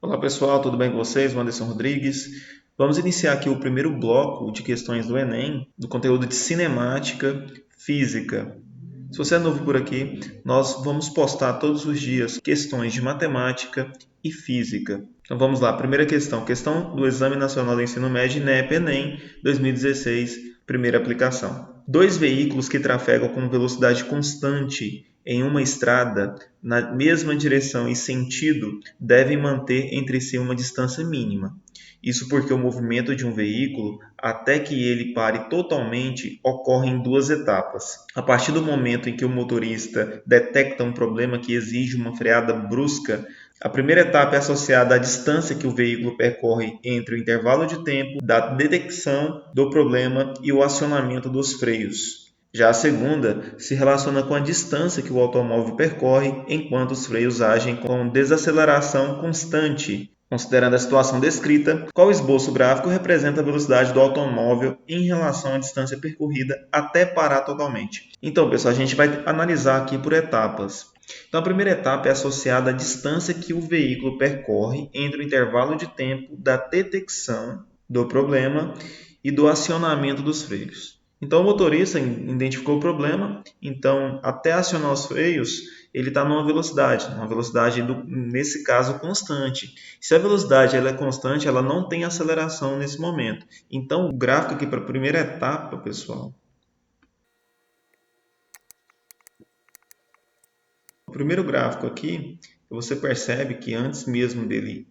Olá pessoal, tudo bem com vocês? Wanderson Rodrigues. Vamos iniciar aqui o primeiro bloco de questões do Enem, do conteúdo de cinemática, física. Se você é novo por aqui, nós vamos postar todos os dias questões de matemática e física. Então vamos lá, primeira questão, questão do Exame Nacional do Ensino Médio INEP Enem 2016, primeira aplicação. Dois veículos que trafegam com velocidade constante em uma estrada na mesma direção e sentido devem manter entre si uma distância mínima. Isso porque o movimento de um veículo, até que ele pare totalmente, ocorre em duas etapas. A partir do momento em que o motorista detecta um problema que exige uma freada brusca, a primeira etapa é associada à distância que o veículo percorre entre o intervalo de tempo da detecção do problema e o acionamento dos freios. Já a segunda se relaciona com a distância que o automóvel percorre enquanto os freios agem com desaceleração constante. Considerando a situação descrita, qual esboço gráfico representa a velocidade do automóvel em relação à distância percorrida até parar totalmente? Então, pessoal, a gente vai analisar aqui por etapas. Então, a primeira etapa é associada à distância que o veículo percorre entre o intervalo de tempo da detecção do problema e do acionamento dos freios. Então, o motorista identificou o problema, então, até acionar os freios, ele está numa velocidade, nesse caso, constante. Se a velocidade ela é constante, ela não tem aceleração nesse momento. Então, o gráfico aqui para a primeira etapa, pessoal, o primeiro gráfico aqui, você percebe que antes mesmo dele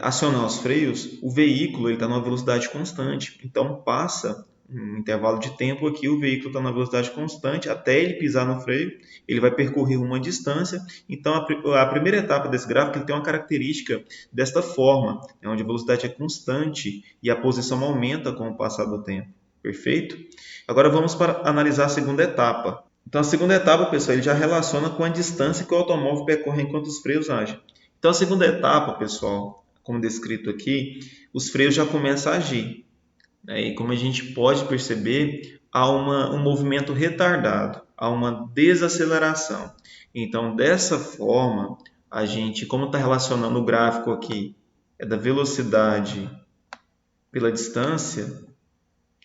acionar os freios, o veículo está numa velocidade constante. Então, passa um intervalo de tempo aqui, o veículo está na velocidade constante, até ele pisar no freio, ele vai percorrer uma distância. Então, a primeira etapa desse gráfico ele tem uma característica desta forma, onde a velocidade é constante e a posição aumenta com o passar do tempo. Perfeito? Agora vamos para analisar a segunda etapa. Então, a segunda etapa, pessoal, ele já relaciona com a distância que o automóvel percorre enquanto os freios agem. Então, a segunda etapa, pessoal, como descrito aqui, os freios já começam a agir. E como a gente pode perceber, há um movimento retardado, há uma desaceleração. Então, dessa forma, a gente, como está relacionando o gráfico aqui, é da velocidade pela distância,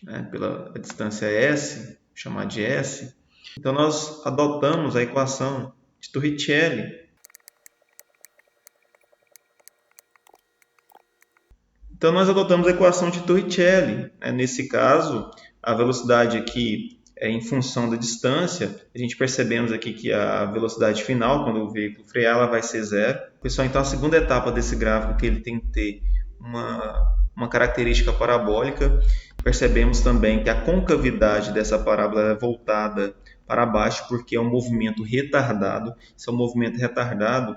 né, pela a distância S, vou chamar de S. Então, nós adotamos a equação de Torricelli. Então, nós adotamos a equação de Torricelli. Nesse caso, a velocidade aqui é em função da distância. A gente percebemos aqui que a velocidade final, quando o veículo frear, ela vai ser zero. Pessoal, então a segunda etapa desse gráfico, que ele tem que ter uma característica parabólica. Percebemos também que a concavidade dessa parábola é voltada para baixo, porque é um movimento retardado. Se é um movimento retardado,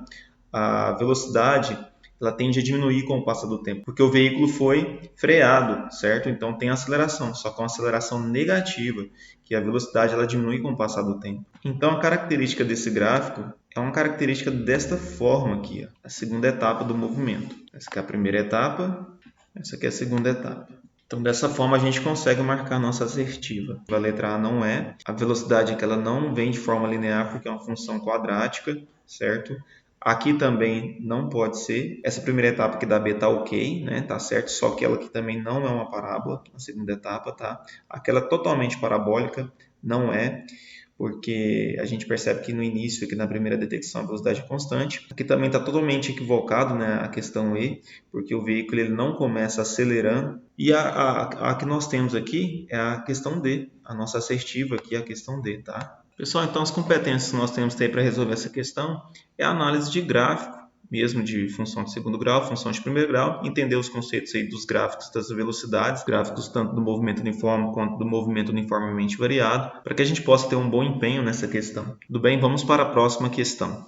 a velocidade ela tende a diminuir com o passar do tempo, porque o veículo foi freado, certo? Então tem aceleração, só que é uma aceleração negativa, que a velocidade ela diminui com o passar do tempo. Então a característica desse gráfico é uma característica desta forma aqui, ó, a segunda etapa do movimento. Essa aqui é a primeira etapa, essa aqui é a segunda etapa. Então, dessa forma, a gente consegue marcar nossa assertiva. A letra A não é. A velocidade é que ela não vem de forma linear, porque é uma função quadrática, certo? Aqui também não pode ser. Essa primeira etapa aqui da B está ok, né? Tá certo, só que ela aqui também não é uma parábola, a segunda etapa, tá? Aquela totalmente parabólica não é, porque a gente percebe que no início, aqui na primeira detecção, a velocidade é constante. Aqui também está totalmente equivocado, né, a questão E, porque o veículo ele não começa acelerando. E a que nós temos aqui é a questão D, a nossa assertiva aqui é a questão D, tá? Pessoal, então as competências que nós temos para resolver essa questão é a análise de gráfico, mesmo de função de segundo grau, função de primeiro grau, entender os conceitos aí dos gráficos das velocidades, gráficos tanto do movimento uniforme quanto do movimento uniformemente variado, para que a gente possa ter um bom empenho nessa questão. Tudo bem? Vamos para a próxima questão.